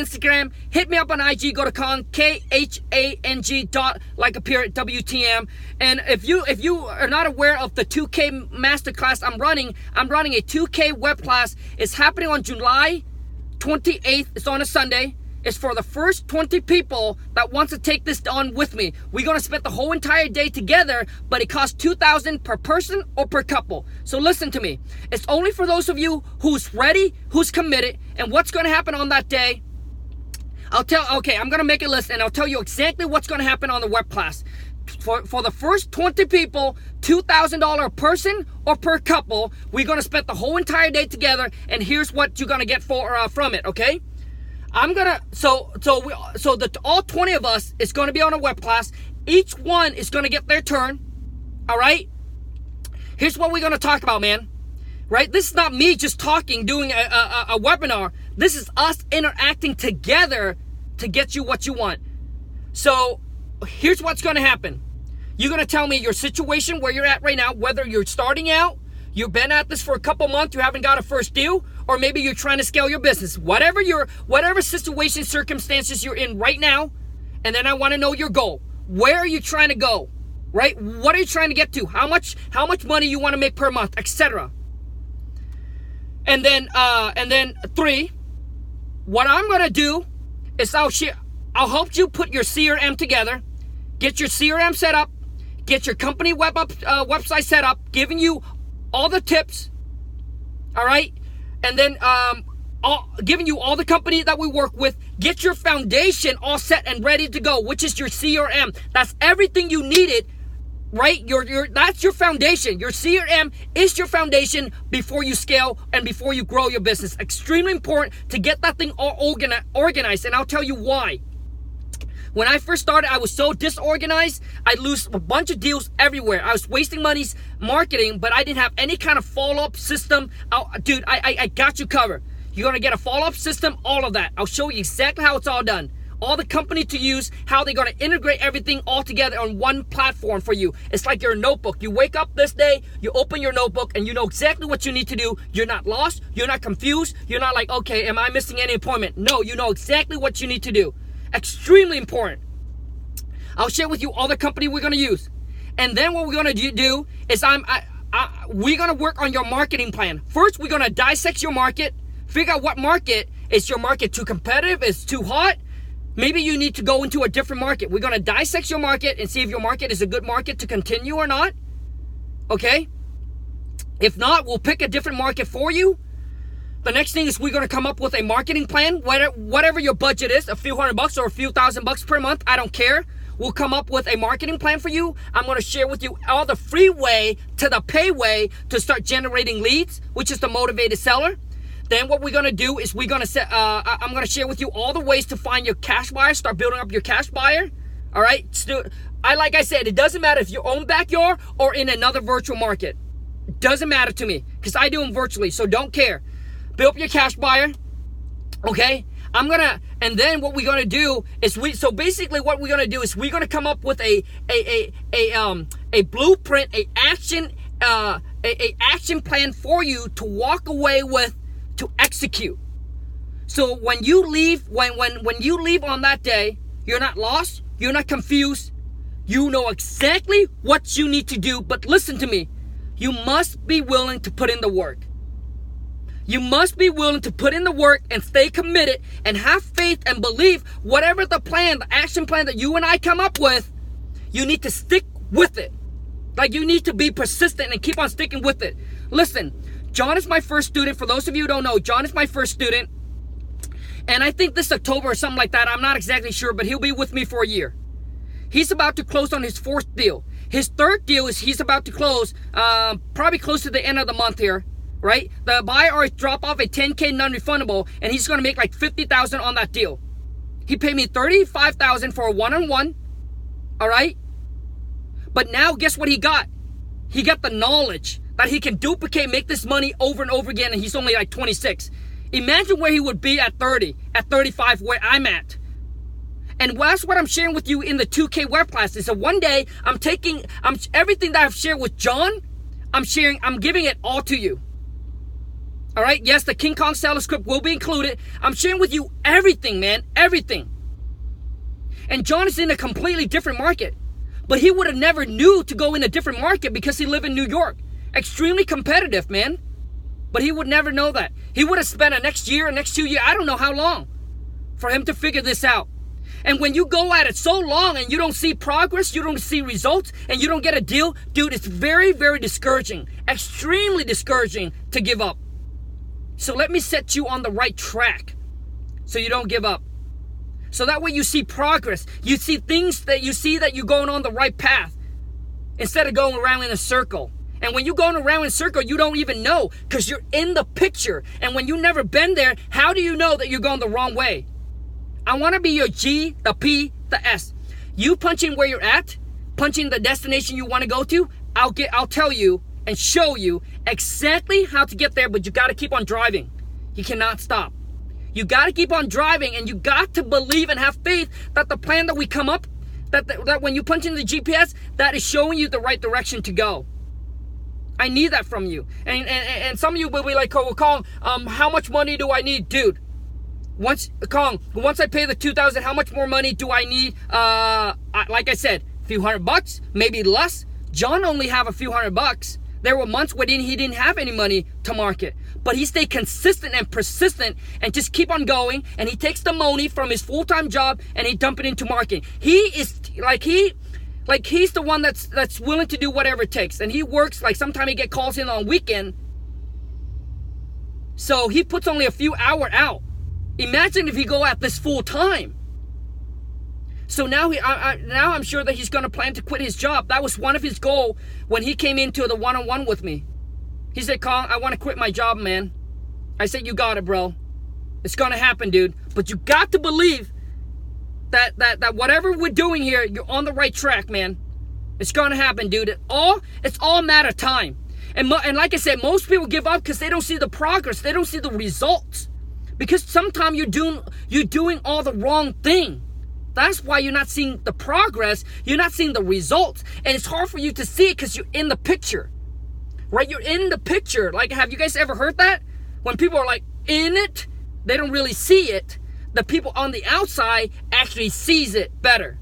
Instagram, hit me up on IG, go to Khang, Khang WTM. And if you are not aware of the 2K masterclass I'm running a 2K web class. It's happening on July 28th. It's on a Sunday. It's for the first 20 people that wants to take this on with me. We're going to spend the whole entire day together, but it costs $2,000 per person or per couple. So listen to me. It's only for those of you who's ready, who's committed, and what's going to happen on that day. I'm going to make a list and I'll tell you exactly what's going to happen on the web class. For the first 20 people, $2,000 a person or per couple. We're going to spend the whole entire day together, and here's what you're going to get from it, okay? All 20 of us is going to be on a web class. Each one is going to get their turn. All right. Here's what we're going to talk about, man. Right? This is not me just talking, doing a webinar. This is us interacting together to get you what you want. So here's what's going to happen. You're going to tell me your situation, where you're at right now, whether you're starting out, you've been at this for a couple months, you haven't got a first deal, or maybe you're trying to scale your business. Whatever situation, circumstances you're in right now, and then I want to know your goal. Where are you trying to go? Right? What are you trying to get to? How much money you want to make per month, etc. And then 3, what I'm going to do is I'll help you put your CRM together, get your CRM set up, get your company website set up, giving you all the tips, all right? And then giving you all the companies that we work with, get your foundation all set and ready to go, which is your CRM. That's everything you needed, right? That's your foundation. Your CRM is your foundation before you scale and before you grow your business. Extremely important to get that thing all organized, and I'll tell you why. When I first started, I was so disorganized. I lose a bunch of deals everywhere. I was wasting money marketing, but I didn't have any kind of follow-up system. Dude, I got you covered. You're going to get a follow-up system, all of that. I'll show you exactly how it's all done. All the company to use, how they're going to integrate everything all together on one platform for you. It's like your notebook. You wake up this day, you open your notebook, and you know exactly what you need to do. You're not lost. You're not confused. You're not like, okay, am I missing any appointment? No, you know exactly what you need to do. Extremely important. I'll share with you all the company we're going to use. And then what we're going to do is we're going to work on your marketing plan. First, we're going to dissect your market, figure out what market. Is your market too competitive? Is too hot? Maybe you need to go into a different market. We're going to dissect your market and see if your market is a good market to continue or not. Okay? If not, we'll pick a different market for you. The next thing is we're going to come up with a marketing plan. Whatever your budget is, a few $100 or a few $1,000 per month, I don't care. We'll come up with a marketing plan for you. I'm going to share with you all the free way to the pay way to start generating leads, which is the motivated seller. Then what we're going to do is I'm going to share with you all the ways to find your cash buyer, start building up your cash buyer. All right? Like I said, it doesn't matter if your own backyard or in another virtual market. It doesn't matter to me because I do them virtually, so don't care. Build up your cash buyer, okay? And then what we're gonna do is we're gonna come up with a blueprint, a action plan for you to walk away with, to execute. So when you leave, when you leave on that day, you're not lost, you're not confused, you know exactly what you need to do. But listen to me, you must be willing to put in the work. You must be willing to put in the work and stay committed and have faith and believe whatever the action plan that you and I come up with, you need to stick with it. Like you need to be persistent and keep on sticking with it. Listen, John is my first student. For those of you who don't know, John is my first student. And I think this October or something like that, I'm not exactly sure, but he'll be with me for a year. He's about to close on his 4th deal. His 3rd deal is he's about to close, probably close to the end of the month here. Right? The buyer already dropped off a $10K non-refundable, and he's going to make like $50,000 on that deal. He paid me $35,000 for a one-on-one. All right? But now guess what he got? He got the knowledge that he can duplicate, make this money over and over again, and he's only like 26. Imagine where he would be at 30, at 35, where I'm at. And that's what I'm sharing with you in the 2K web class. Is that one day everything that I've shared with John, I'm giving it all to you. All right, yes, the King Kong seller script will be included. I'm sharing with you everything, man, everything. And John is in a completely different market. But he would have never knew to go in a different market because he lived in New York. Extremely competitive, man. But he would never know that. He would have spent a next year, next 2 years, I don't know how long, for him to figure this out. And when you go at it so long and you don't see progress, you don't see results, and you don't get a deal, dude, it's very, very discouraging. Extremely discouraging to give up. So let me set you on the right track so you don't give up. So that way you see progress. You see things that you see that you're going on the right path instead of going around in a circle. And when you're going around in a circle, you don't even know because you're in the picture. And when you've never been there, how do you know that you're going the wrong way? I want to be your G, the P, the S. You punch in where you're at, punch in the destination you want to go to. I'll tell you and show you exactly how to get there, but you got to keep on driving. You cannot stop. You got to keep on driving, and you got to believe and have faith that the plan that we come up, that when you punch in the GPS, that is showing you the right direction to go. I need that from you. And some of you will be like, oh, Khang, how much money do I need? Dude, once I pay the $2,000, how much more money do I need? Like I said, a few $100, maybe less. John only have a few $100. There were months when he didn't have any money to market. But he stayed consistent and persistent and just keep on going. And he takes the money from his full-time job and he dump it into marketing. He is he's the one that's willing to do whatever it takes. And he works, like sometimes he get calls in on weekend. So he puts only a few hours out. Imagine if he go at this full time. So now now I'm sure that he's going to plan to quit his job. That was one of his goals when he came into the one-on-one with me. He said, Khang, I want to quit my job, man. I said, you got it, bro. It's going to happen, dude. But you got to believe that whatever we're doing here, you're on the right track, man. It's going to happen, dude. It's all a matter of time. And like I said, most people give up because they don't see the progress. They don't see the results. Because sometimes you're doing all the wrong thing. That's why you're not seeing the progress. You're not seeing the results. And it's hard for you to see it because you're in the picture. Right? You're in the picture. Like, have you guys ever heard that? When people are like in it, they don't really see it. The people on the outside actually sees it better.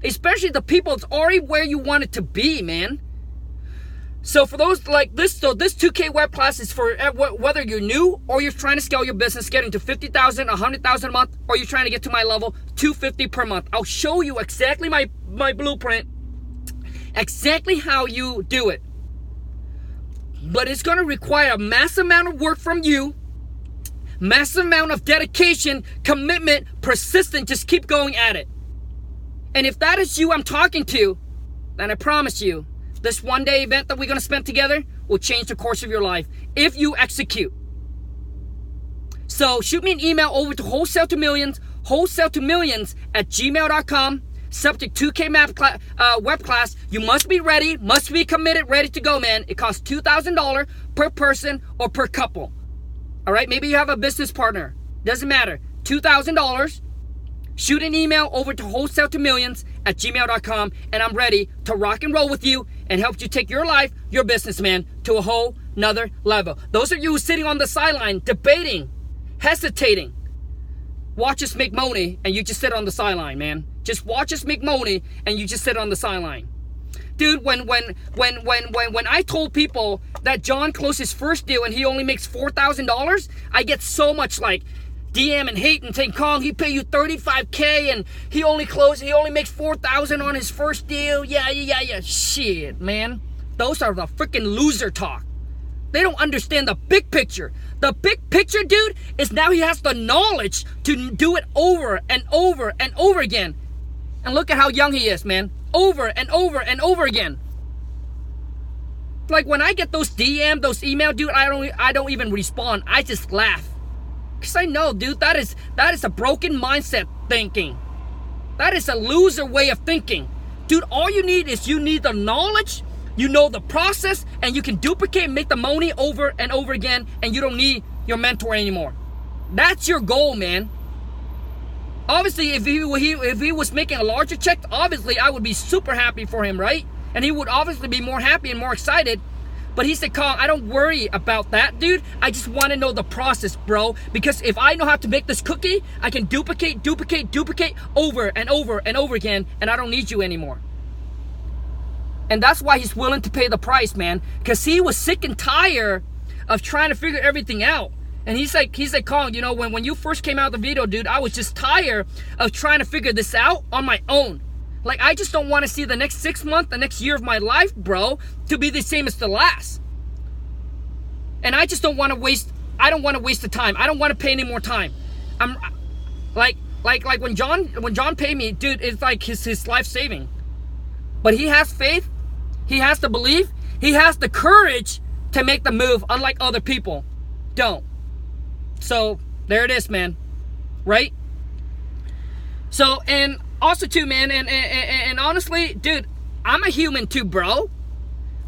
Especially the people that's already where you want it to be, man. So for those like this, so this 2K web class is for whether you're new or you're trying to scale your business, getting to 50,000, 100,000 a month, or you're trying to get to my level, 250 per month. I'll show you exactly my blueprint, exactly how you do it. But it's going to require a massive amount of work from you, massive amount of dedication, commitment, persistence. Just keep going at it. And if that is you I'm talking to, then I promise you, this one-day event that we're going to spend together will change the course of your life if you execute. So shoot me an email over to Wholesale to Millions @gmail.com. Subject 2K web class. You must be ready, must be committed, ready to go, man. It costs $2,000 per person or per couple. All right, maybe you have a business partner. Doesn't matter. $2,000. Shoot an email over to Wholesale to Millions @gmail.com, and I'm ready to rock and roll with you and help you take your life, your business, man, to a whole nother level. Those of you who are sitting on the sideline, debating, hesitating, watch us make money and you just sit on the sideline, man. Just watch us make money and you just sit on the sideline. Dude, when I told people that John closed his first deal and he only makes $4,000, I get so much like DM and hate and saying, Khang, he pay you $35K and he only makes $4,000 on his first deal. Yeah. Shit, man. Those are the freaking loser talk. They don't understand the big picture. The big picture, dude, is now he has the knowledge to do it over and over and over again. And look at how young he is, man. Over and over and over again. Like when I get those DM, those email, dude, I don't even respond. I just laugh. Because I know, dude, that is a broken mindset thinking. That is a loser way of thinking. Dude, all you need is the knowledge, you know the process, and you can duplicate and make the money over and over again, and you don't need your mentor anymore. That's your goal, man. Obviously, if he was making a larger check, obviously I would be super happy for him, right? And he would obviously be more happy and more excited. But he said, Khang, I don't worry about that, dude. I just want to know the process, bro. Because if I know how to make this cookie, I can duplicate over and over and over again, and I don't need you anymore. And that's why he's willing to pay the price, man. Because he was sick and tired of trying to figure everything out. And he's like, Khang, you know, when you first came out of the video, dude, I was just tired of trying to figure this out on my own. Like, I just don't want to see the next 6 months, the next year of my life, bro, to be the same as the last. And I just don't want to waste, I don't want to waste the time. I don't want to pay any more time. I'm like when John paid me, dude, it's like his life saving. But he has faith, he has the belief, he has the courage to make the move, unlike other people don't. So there it is, man. Right? So, and also too, man, and honestly, dude, I'm a human too, bro.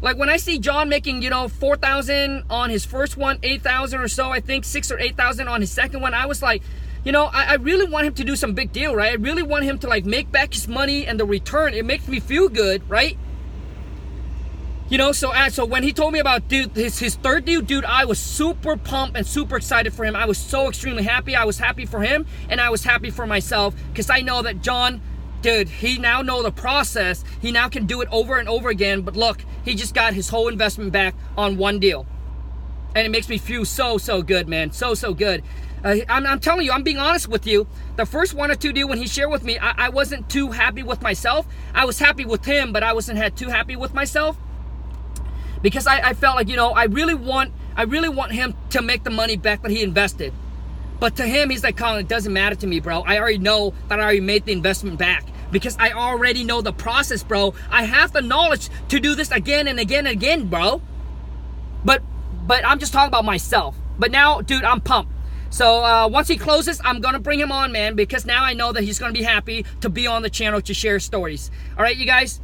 Like when I see John making, you know, 4,000 on his first one, 8,000 or so, I think 6,000 or 8,000 on his second one, I was like, you know, I really want him to do some big deal, right? I really want him to like make back his money, and the return, it makes me feel good, right? You know, so when he told me about, dude, his third deal, dude, I was super pumped and super excited for him. I was so extremely happy. I was happy for him, and I was happy for myself, because I know that John, dude, he now knows the process. He now can do it over and over again. But look, he just got his whole investment back on one deal. And it makes me feel so good, man. So good. I'm telling you, I'm being honest with you. The first 1 or 2 deal when he shared with me, I wasn't too happy with myself. I was happy with him, but I wasn't too happy with myself. Because I felt like, you know, I really want him to make the money back that he invested. But to him, he's like, Khang, it doesn't matter to me, bro. I already know that I already made the investment back. Because I already know the process, bro. I have the knowledge to do this again and again and again, bro. But I'm just talking about myself. But now, dude, I'm pumped. So once he closes, I'm going to bring him on, man. Because now I know that he's going to be happy to be on the channel to share stories. All right, you guys?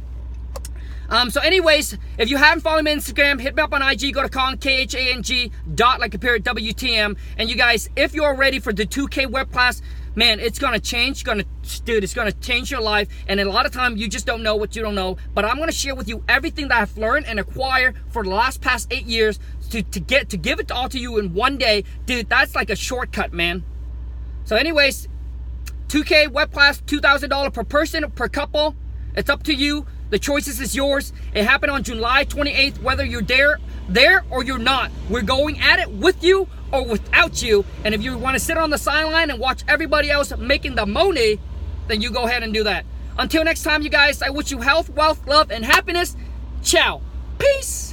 So anyways, if you haven't followed me on Instagram, hit me up on IG, go to Khang, Khang, like a period, WTM. And you guys, if you're ready for the 2K web class, man, it's going to change. Dude, it's going to change your life. And a lot of time, you just don't know what you don't know. But I'm going to share with you everything that I've learned and acquired for the past 8 years to give it all to you in one day. Dude, that's like a shortcut, man. So anyways, 2K web class, $2,000 per person, per couple. It's up to you. The choices is yours. It happened on July 28th, whether you're there or you're not. We're going at it with you or without you. And if you want to sit on the sideline and watch everybody else making the money, then you go ahead and do that. Until next time, you guys, I wish you health, wealth, love, and happiness. Ciao. Peace.